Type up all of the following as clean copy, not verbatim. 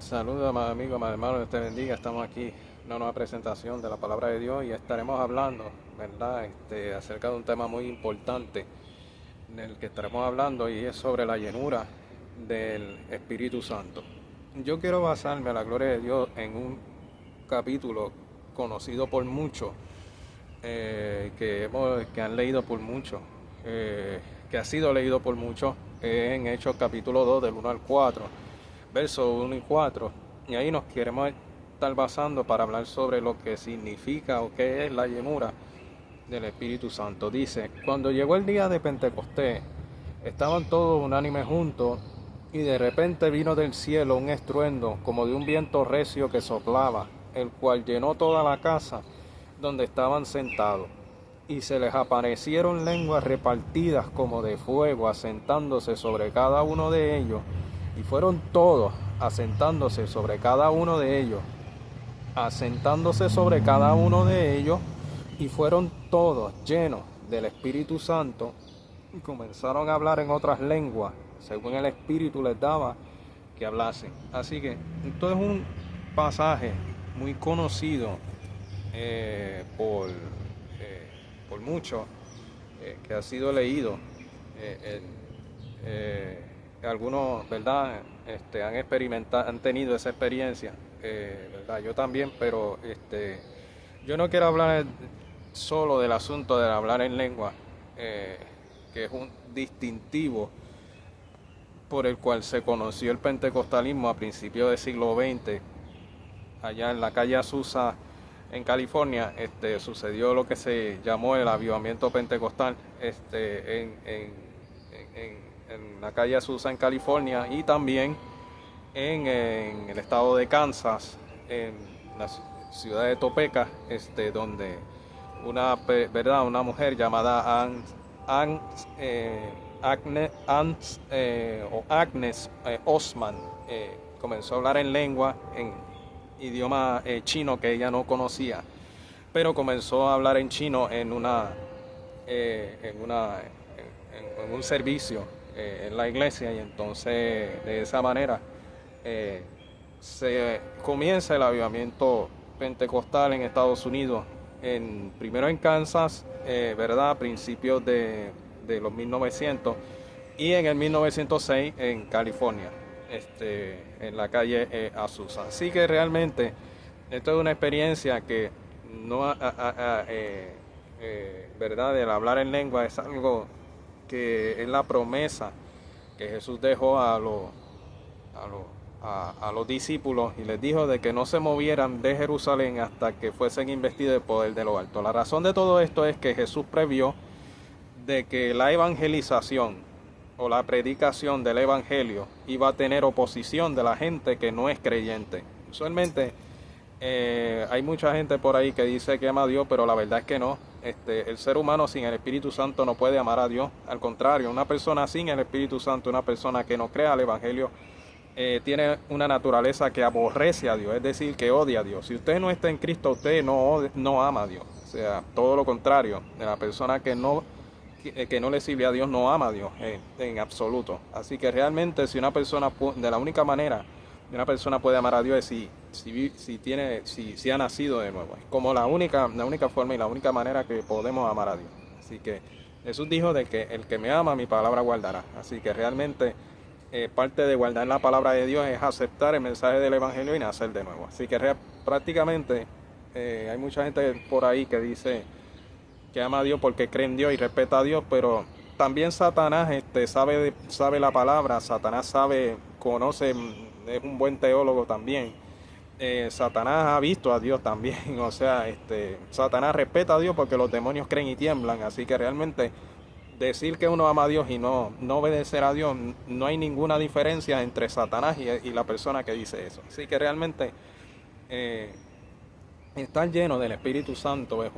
Saludos, amados amigos, amados hermanos, Dios te bendiga. Estamos aquí en una nueva presentación de la palabra de Dios y estaremos hablando, ¿verdad? Acerca de un tema muy importante del que estaremos hablando y es sobre la llenura del Espíritu Santo. Yo quiero basarme a la gloria de Dios en un capítulo conocido por muchos, que han leído por muchos, que ha sido leído por muchos, en Hechos capítulo 2 del 1 al 4, versos 1 y 4, y ahí nos queremos estar basando para hablar sobre lo que significa o qué es la llenura del Espíritu Santo. Dice: cuando llegó el día de Pentecostés, estaban todos unánimes juntos, y de repente vino del cielo un estruendo como de un viento recio que soplaba, el cual llenó toda la casa donde estaban sentados. Y se les aparecieron lenguas repartidas como de fuego, asentándose sobre cada uno de ellos. Y fueron todos asentándose sobre cada uno de ellos, asentándose sobre cada uno de ellos, y fueron todos llenos del Espíritu Santo, y comenzaron a hablar en otras lenguas, según el Espíritu les daba que hablasen. Así que esto es un pasaje muy conocido por muchos, que ha sido leído. Algunos, ¿verdad? Han tenido esa experiencia, ¿verdad? Yo también, pero yo no quiero hablar solo del asunto de hablar en lengua, que es un distintivo por el cual se conoció el pentecostalismo a principios del siglo XX. Allá en la calle Azusa, en California, sucedió lo que se llamó el avivamiento pentecostal, en la calle Azusa en California, y también en el estado de Kansas, en la ciudad de Topeka, donde una mujer llamada Agnes Osman comenzó a hablar en lengua, en idioma chino que ella no conocía, pero comenzó a hablar en chino en un servicio en la iglesia, y entonces de esa manera se comienza el avivamiento pentecostal en Estados Unidos, primero en Kansas, ¿verdad? A principios de los 1900, y en el 1906 en California, en la calle Azusa. Así que realmente esto es una experiencia que no, ¿verdad? El hablar en lengua es algo que es la promesa que Jesús dejó a los discípulos, y les dijo de que no se movieran de Jerusalén hasta que fuesen investidos de poder de lo alto. La razón de todo esto es que Jesús previó de que la evangelización o la predicación del evangelio iba a tener oposición de la gente que no es creyente. Usualmente hay mucha gente por ahí que dice que ama a Dios, pero la verdad es que no. El ser humano sin el Espíritu Santo no puede amar a Dios. Al contrario, una persona sin el Espíritu Santo, una persona que no crea al evangelio, tiene una naturaleza que aborrece a Dios, es decir, que odia a Dios. Si usted no está en Cristo, usted no ama a Dios. O sea, todo lo contrario, de la persona que no le sirve a Dios no ama a Dios en absoluto. Así que realmente, si una persona, de la única manera que una persona puede amar a Dios es si ha nacido de nuevo. Es como la única forma y la única manera que podemos amar a Dios. Así que Jesús dijo de que el que me ama, mi palabra guardará. Así que realmente parte de guardar la palabra de Dios es aceptar el mensaje del evangelio y nacer de nuevo. Así que prácticamente hay mucha gente por ahí que dice que ama a Dios porque cree en Dios y respeta a Dios, pero también Satanás sabe la palabra. Satanás conoce, es un buen teólogo también. Satanás ha visto a Dios también. O sea, Satanás respeta a Dios porque los demonios creen y tiemblan. Así que realmente decir que uno ama a Dios y no obedecer a Dios, no hay ninguna diferencia entre Satanás y la persona que dice eso. Así que realmente estar lleno del Espíritu Santo es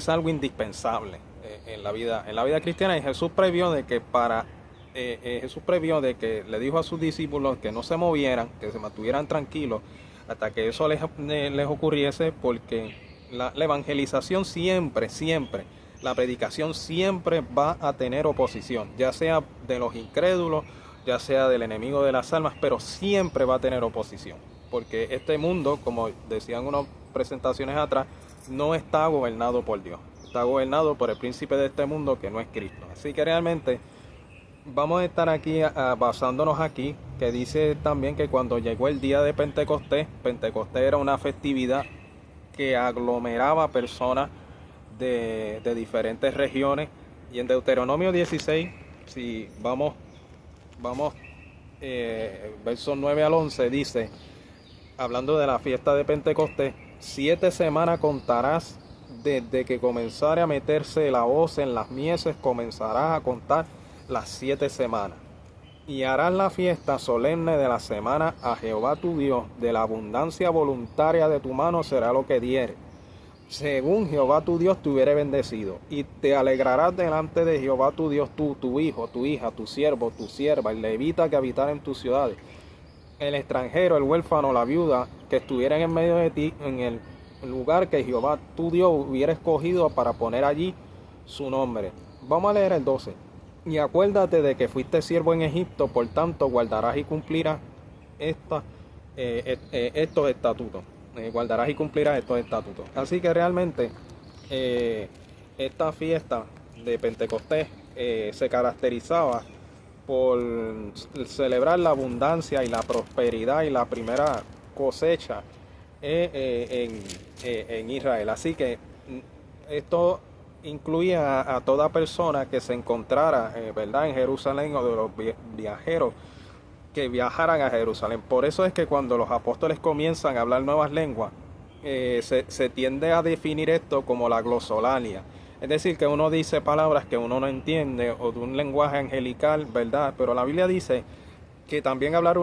algo indispensable en la vida cristiana. Y Jesús previó de que le dijo a sus discípulos que no se movieran, que se mantuvieran tranquilos hasta que eso les ocurriese, porque la evangelización siempre, la predicación siempre va a tener oposición, ya sea de los incrédulos ya sea del enemigo de las almas, pero siempre va a tener oposición, porque este mundo, como decían unas presentaciones atrás, no está gobernado por Dios, está gobernado por el príncipe de este mundo que no es Cristo. Así que realmente vamos a estar aquí basándonos aquí, que dice también que cuando llegó el día de Pentecostés, Pentecostés era una festividad que aglomeraba personas de diferentes regiones, y en Deuteronomio 16, si vamos, versos 9 al 11, dice, hablando de la fiesta de Pentecostés, 7 semanas contarás desde que comenzare a meterse la hoz en las mieses, comenzarás a contar las 7 semanas. Y harás la fiesta solemne de la semana a Jehová tu Dios, de la abundancia voluntaria de tu mano será lo que diere, según Jehová tu Dios te hubiere bendecido. Y te alegrarás delante de Jehová tu Dios tú, tu hijo, tu hija, tu siervo, tu sierva, el levita que habitara en tus ciudades, el extranjero, el huérfano, la viuda, que estuvieran en medio de ti, en el lugar que Jehová tu Dios hubiera escogido para poner allí su nombre. Vamos a leer el 12. Y acuérdate de que fuiste siervo en Egipto, por tanto guardarás y cumplirás estos estatutos. Guardarás y cumplirás estos estatutos. Así que realmente esta fiesta de Pentecostés se caracterizaba por celebrar la abundancia y la prosperidad y la primera cosecha en Israel. Así que esto incluía a toda persona que se encontrara ¿verdad? En Jerusalén, o de los viajeros que viajaran a Jerusalén. Por eso es que cuando los apóstoles comienzan a hablar nuevas lenguas, se tiende a definir esto como la glosolalia. Es decir, que uno dice palabras que uno no entiende, o de un lenguaje angelical, ¿verdad? Pero la Biblia dice que también hablar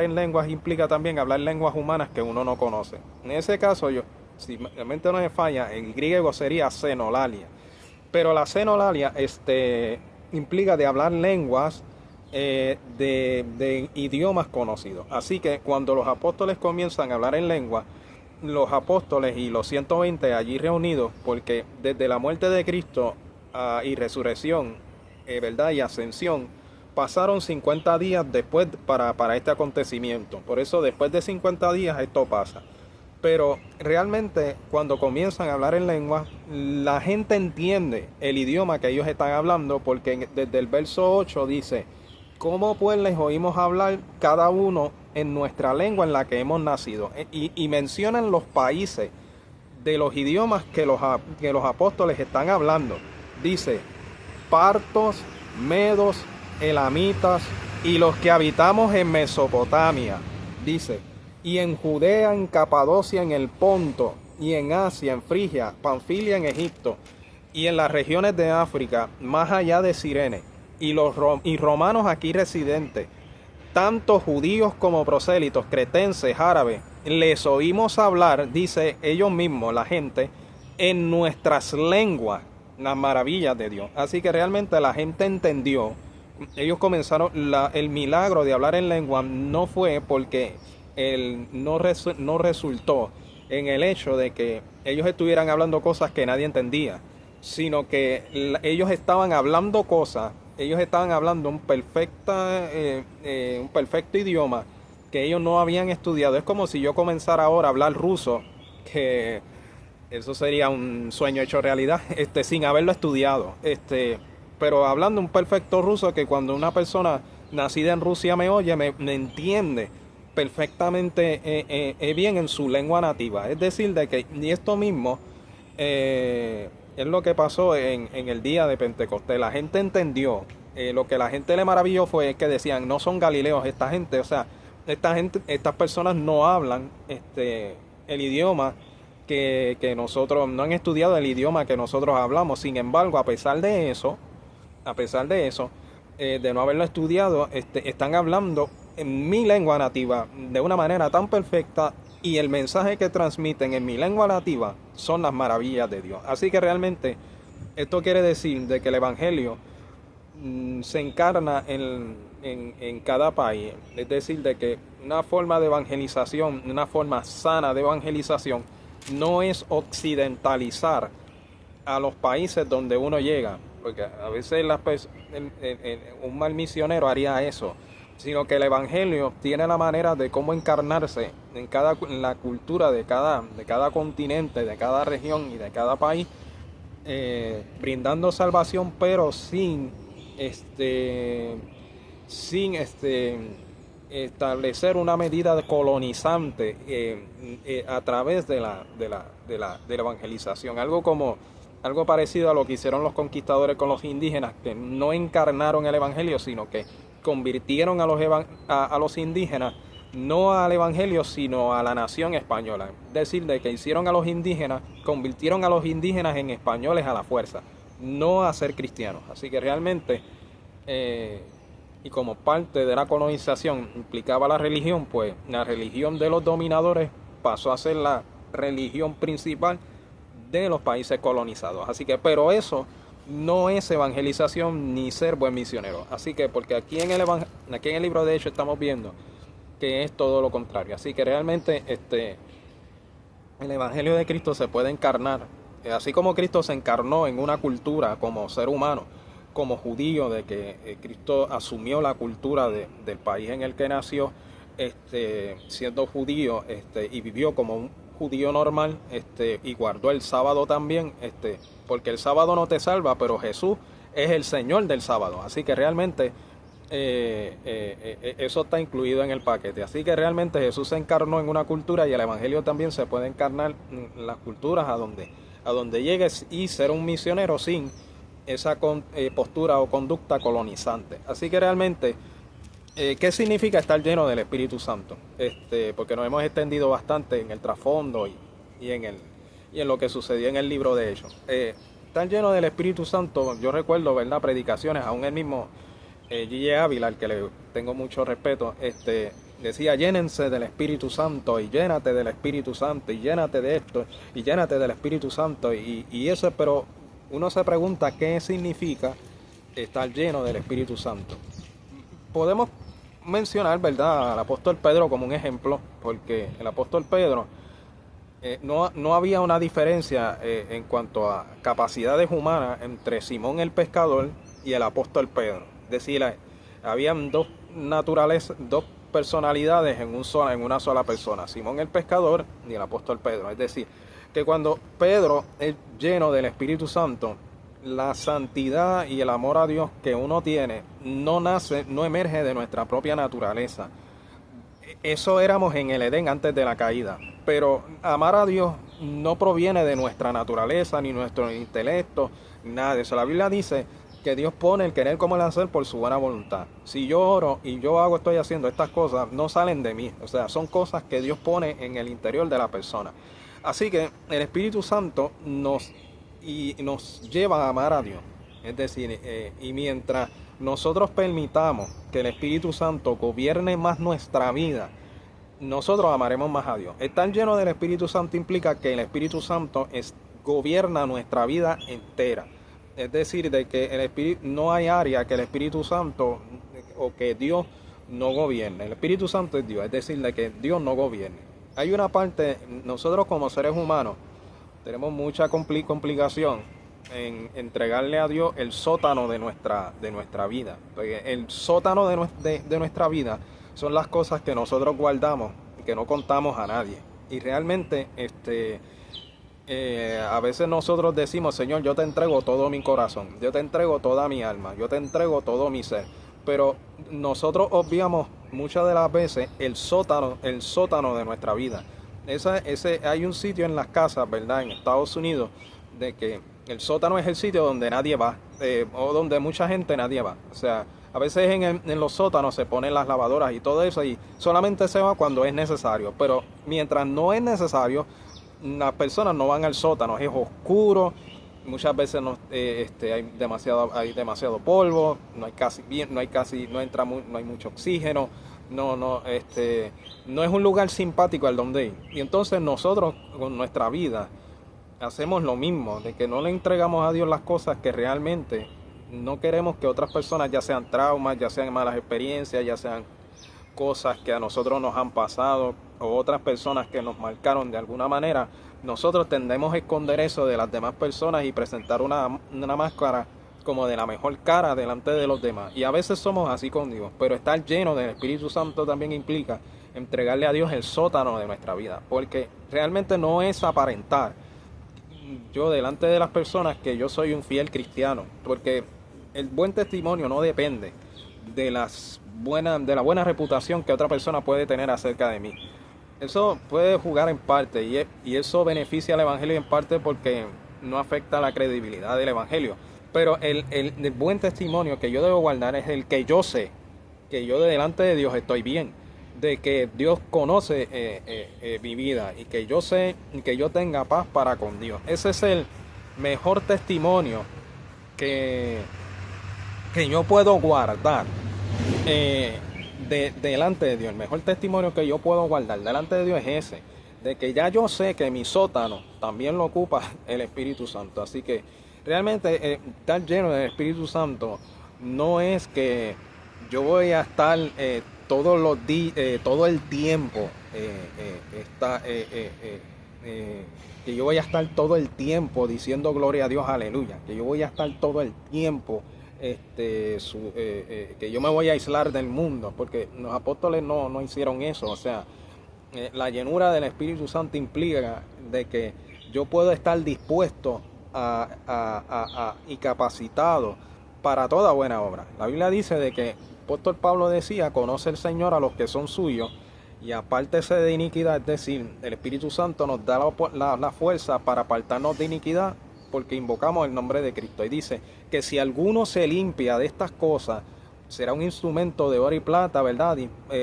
en lenguas implica también hablar lenguas humanas que uno no conoce. En ese caso, si mi mente no me falla, en griego sería xenolalia. Pero la xenolalia implica de hablar lenguas de idiomas conocidos. Así que cuando los apóstoles comienzan a hablar en lengua, los apóstoles y los 120 allí reunidos, porque desde la muerte de Cristo y resurrección, ¿verdad? Y ascensión, pasaron 50 días después para este acontecimiento. Por eso después de 50 días esto pasa. Pero realmente cuando comienzan a hablar en lengua, la gente entiende el idioma que ellos están hablando, porque desde el verso 8 dice: ¿cómo pues les oímos hablar cada uno en nuestra lengua en la que hemos nacido? Y mencionan los países de los idiomas que los apóstoles están hablando. Dice: partos, medos, elamitas y los que habitamos en Mesopotamia. Dice: y en Judea, en Capadocia, en el Ponto, y en Asia, en Frigia, Panfilia, en Egipto, y en las regiones de África, más allá de Cirene, y romanos aquí residentes, tanto judíos como prosélitos, cretenses, árabes, les oímos hablar, dice ellos mismos, la gente, en nuestras lenguas, las maravillas de Dios. Así que realmente la gente entendió. Ellos comenzaron, el milagro de hablar en lengua no fue porque no resultó en el hecho de que ellos estuvieran hablando cosas que nadie entendía, sino que ellos estaban hablando cosas, ellos estaban hablando un perfecto idioma que ellos no habían estudiado. Es como si yo comenzara ahora a hablar ruso, que eso sería un sueño hecho realidad, sin haberlo estudiado, pero hablando un perfecto ruso, que cuando una persona nacida en Rusia me oye, me entiende perfectamente bien en su lengua nativa. Es decir, de que, y esto mismo es lo que pasó en el día de Pentecostés. La gente entendió, lo que la gente le maravilló fue que decían: no son galileos esta gente, o sea, estas personas no hablan el idioma que nosotros, no han estudiado el idioma que nosotros hablamos. Sin embargo, a pesar de eso, de no haberlo estudiado, están hablando en mi lengua nativa de una manera tan perfecta, y el mensaje que transmiten en mi lengua nativa son las maravillas de Dios. Así que realmente esto quiere decir de que el evangelio se encarna en cada país. Es decir, de que una forma de evangelización, una forma sana de evangelización, no es occidentalizar a los países donde uno llega, porque a veces un mal misionero haría eso, sino que el Evangelio tiene la manera de cómo encarnarse en la cultura de cada continente, de cada región y de cada país, brindando salvación, pero sin establecer una medida colonizante a través de la evangelización. Algo parecido a lo que hicieron los conquistadores con los indígenas, que no encarnaron el evangelio, sino que convirtieron a los indígenas no al evangelio, sino a la nación española. Es decir, de que hicieron a los indígenas, convirtieron a los indígenas en españoles a la fuerza, no a ser cristianos. Así que realmente, y como parte de la colonización implicaba la religión, pues la religión de los dominadores pasó a ser la religión principal de los países colonizados. Así que, pero eso no es evangelización ni ser buen misionero. Así que, porque aquí en el libro de Hechos estamos viendo que es todo lo contrario. Así que realmente el evangelio de Cristo se puede encarnar, así como Cristo se encarnó en una cultura como ser humano, como judío, de que Cristo asumió la cultura del país en el que nació, siendo judío, y vivió como un judío normal, y guardó el sábado también, porque el sábado no te salva, pero Jesús es el Señor del sábado. Así que realmente eso está incluido en el paquete. Así que realmente Jesús se encarnó en una cultura, y el evangelio también se puede encarnar en las culturas a donde llegues, y ser un misionero sin esa postura o conducta colonizante. Así que realmente, ¿qué significa estar lleno del Espíritu Santo? Porque nos hemos extendido bastante en el trasfondo y en lo que sucedió en el libro de Hechos. Estar lleno del Espíritu Santo, yo recuerdo, ¿verdad?, predicaciones, aún el mismo G.G. Ávila, al que le tengo mucho respeto, decía: llénense del Espíritu Santo, y llénate del Espíritu Santo, y llénate de esto, y llénate del Espíritu Santo, y eso. Pero uno se pregunta qué significa estar lleno del Espíritu Santo. Podemos mencionar, ¿verdad?, al apóstol Pedro como un ejemplo, porque el apóstol Pedro, no había una diferencia en cuanto a capacidades humanas entre Simón el pescador y el apóstol Pedro. Es decir, habían dos personalidades en una sola persona: Simón el pescador y el apóstol Pedro. Es decir, que cuando Pedro es lleno del Espíritu Santo, la santidad y el amor a Dios que uno tiene no emerge de nuestra propia naturaleza. Eso éramos en el Edén antes de la caída, pero amar a Dios no proviene de nuestra naturaleza, ni nuestro intelecto, nada de eso. La Biblia dice que Dios pone el querer como el hacer por su buena voluntad. Si yo oro y estoy haciendo estas cosas, no salen de mí. O sea, son cosas que Dios pone en el interior de la persona. Así que el Espíritu Santo nos lleva a amar a Dios. Es decir, y mientras nosotros permitamos que el Espíritu Santo gobierne más nuestra vida, nosotros amaremos más a Dios. Estar lleno del Espíritu Santo implica que el Espíritu Santo gobierna nuestra vida entera. Es decir, de que no hay área que el Espíritu Santo o que Dios no gobierne. El Espíritu Santo es Dios, es decir, de que Dios no gobierne. Hay una parte, nosotros como seres humanos tenemos mucha complicación en entregarle a Dios el sótano de nuestra vida. Porque el sótano de nuestra vida son las cosas que nosotros guardamos y que no contamos a nadie. Y realmente a veces nosotros decimos: Señor, yo te entrego todo mi corazón, yo te entrego toda mi alma, yo te entrego todo mi ser. Pero nosotros obviamos muchas de las veces el sótano de nuestra vida. Hay un sitio en las casas, ¿verdad?, en Estados Unidos, de que el sótano es el sitio donde nadie va, o donde mucha gente nadie va. O sea, a veces en los sótanos se ponen las lavadoras y todo eso, y solamente se va cuando es necesario. Pero mientras no es necesario, las personas no van al sótano. Es oscuro, muchas veces hay demasiado polvo, no hay mucho oxígeno, no es un lugar simpático al donde ir. Y entonces nosotros con nuestra vida hacemos lo mismo, de que no le entregamos a Dios las cosas que realmente no queremos que otras personas, ya sean traumas, ya sean malas experiencias, ya sean cosas que a nosotros nos han pasado, o otras personas que nos marcaron de alguna manera. Nosotros tendemos a esconder eso de las demás personas y presentar una máscara como de la mejor cara delante de los demás. Y a veces somos así con Dios, pero estar lleno del Espíritu Santo también implica entregarle a Dios el sótano de nuestra vida, porque realmente no es aparentar yo delante de las personas que yo soy un fiel cristiano, porque el buen testimonio no depende de de la buena reputación que otra persona puede tener acerca de mí. Eso puede jugar en parte y eso beneficia al Evangelio en parte porque no afecta la credibilidad del Evangelio. Pero el buen testimonio que yo debo guardar es el que yo sé, que yo delante de Dios estoy bien, de que Dios conoce mi vida y que yo sé que yo tenga paz para con Dios. Ese es el mejor testimonio que, que yo puedo guardar delante de Dios. El mejor testimonio que yo puedo guardar delante de Dios es ese, de que ya yo sé que mi sótano también lo ocupa el Espíritu Santo. Así que realmente estar lleno del Espíritu Santo no es que yo voy a estar todos los días, todo el tiempo, que yo voy a estar todo el tiempo diciendo gloria a Dios, aleluya, que yo voy a estar todo el tiempo, que yo me voy a aislar del mundo, porque los apóstoles no hicieron eso. O sea, la llenura del Espíritu Santo implica de que yo puedo estar dispuesto y capacitado para toda buena obra. La Biblia dice de que el apóstol Pablo decía: conoce el Señor a los que son suyos y apártese de iniquidad. Es decir, el Espíritu Santo nos da la fuerza para apartarnos de iniquidad porque invocamos el nombre de Cristo. Y dice que si alguno se limpia de estas cosas, será un instrumento de oro y plata, ¿verdad?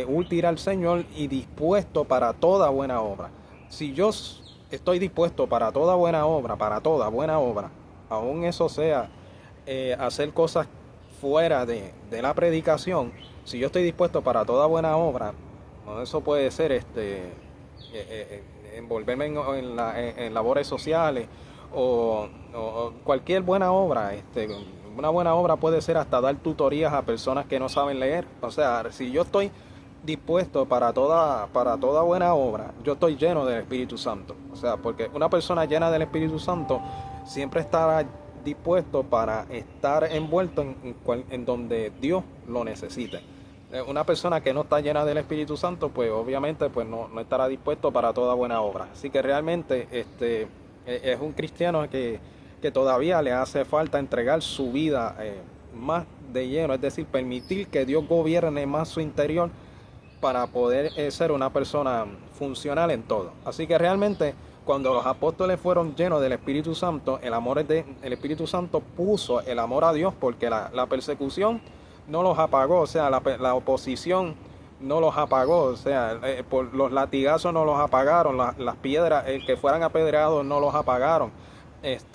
Útil al Señor y dispuesto para toda buena obra. Si yo estoy dispuesto para toda buena obra, aún eso sea hacer cosas fuera de la predicación, si yo estoy dispuesto para toda buena obra, eso puede ser envolverme en labores sociales o cualquier buena obra. Una buena obra puede ser hasta dar tutorías a personas que no saben leer. O sea, si yo estoy dispuesto para toda buena obra, yo estoy lleno del Espíritu Santo. O sea, porque una persona llena del Espíritu Santo siempre estará dispuesto para estar envuelto en donde Dios lo necesite. Una persona que no está llena del Espíritu Santo, pues obviamente pues no estará dispuesto para toda buena obra. Así que realmente es un cristiano que todavía le hace falta entregar su vida más de lleno, es decir, permitir que Dios gobierne más su interior para poder ser una persona funcional en todo. Así que realmente cuando los apóstoles fueron llenos del Espíritu Santo, el Espíritu Santo puso el amor a Dios, porque la persecución no los apagó, o sea, la oposición no los apagó, o sea, por los latigazos no los apagaron, las piedras, el que fueran apedreados no los apagaron,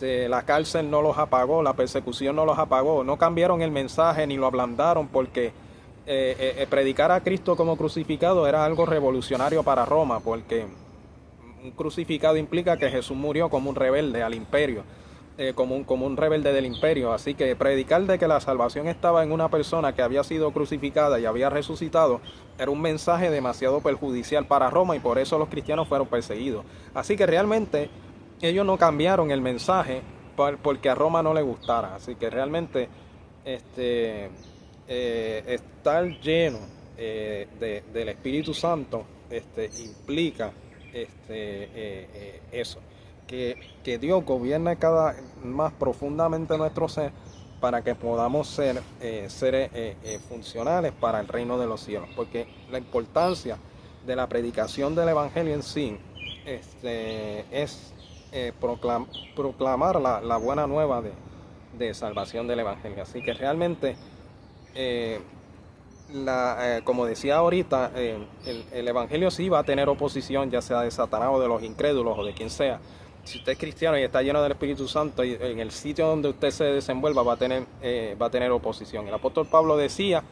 la cárcel no los apagó, la persecución no los apagó, no cambiaron el mensaje ni lo ablandaron, porque predicar a Cristo como crucificado era algo revolucionario para Roma, porque un crucificado implica que Jesús murió como un rebelde al imperio, como un rebelde del imperio. Así que predicar de que la salvación estaba en una persona que había sido crucificada y había resucitado era un mensaje demasiado perjudicial para Roma, y por eso los cristianos fueron perseguidos. Así que realmente ellos no cambiaron el mensaje porque a Roma no le gustara. Así que realmente estar lleno del Espíritu Santo implica eso, que Dios gobierne cada más profundamente nuestro ser, para que podamos ser seres funcionales para el reino de los cielos. Porque la importancia de la predicación del Evangelio en sí es proclamar la buena nueva de salvación del Evangelio. Así que realmente como decía ahorita, el Evangelio sí va a tener oposición, ya sea de Satanás o de los incrédulos o de quien sea. Si usted es cristiano y está lleno del Espíritu Santo, y en el sitio donde usted se desenvuelva va a tener oposición. El apóstol Pablo decía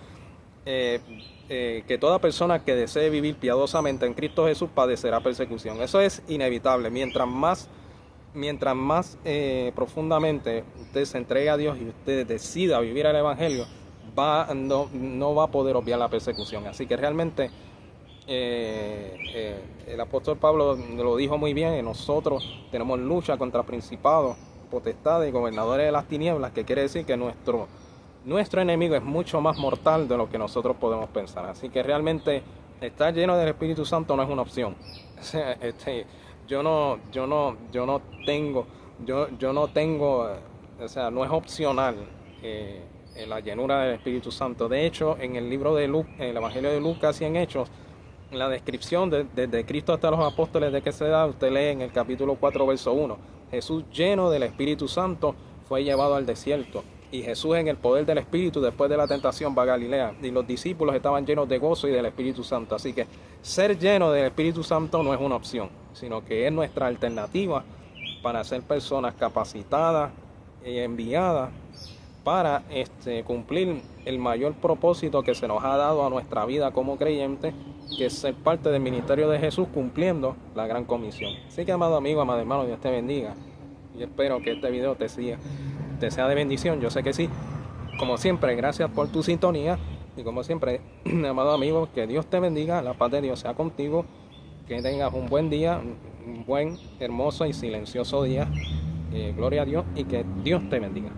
que toda persona que desee vivir piadosamente en Cristo Jesús padecerá persecución. Eso es inevitable. Mientras más profundamente usted se entregue a Dios y usted decida vivir el Evangelio, no va a poder obviar la persecución. Así que realmente el apóstol Pablo lo dijo muy bien: nosotros tenemos lucha contra principados, potestades y gobernadores de las tinieblas, que quiere decir que nuestro enemigo es mucho más mortal de lo que nosotros podemos pensar. Así que realmente estar lleno del Espíritu Santo no es una opción. O sea, yo no tengo, o sea, no es opcional la llenura del Espíritu Santo. De hecho, en el libro de Lucas, en el Evangelio de Lucas y en Hechos, en la descripción desde Cristo hasta los apóstoles de que se da, usted lee en el capítulo 4, verso 1, Jesús lleno del Espíritu Santo fue llevado al desierto. Y Jesús en el poder del Espíritu después de la tentación va a Galilea. Y los discípulos estaban llenos de gozo y del Espíritu Santo. Así que ser lleno del Espíritu Santo no es una opción, sino que es nuestra alternativa para ser personas capacitadas y enviadas para cumplir el mayor propósito que se nos ha dado a nuestra vida como creyentes, que es ser parte del ministerio de Jesús cumpliendo la gran comisión. Así que, amado amigo, amado hermano, Dios te bendiga. Y espero que este video te sea de bendición. Yo sé que sí. Como siempre, gracias por tu sintonía. Y como siempre, amado amigo, que Dios te bendiga, la paz de Dios sea contigo. Que tengas un buen día, un buen, hermoso y silencioso día. Gloria a Dios y que Dios te bendiga.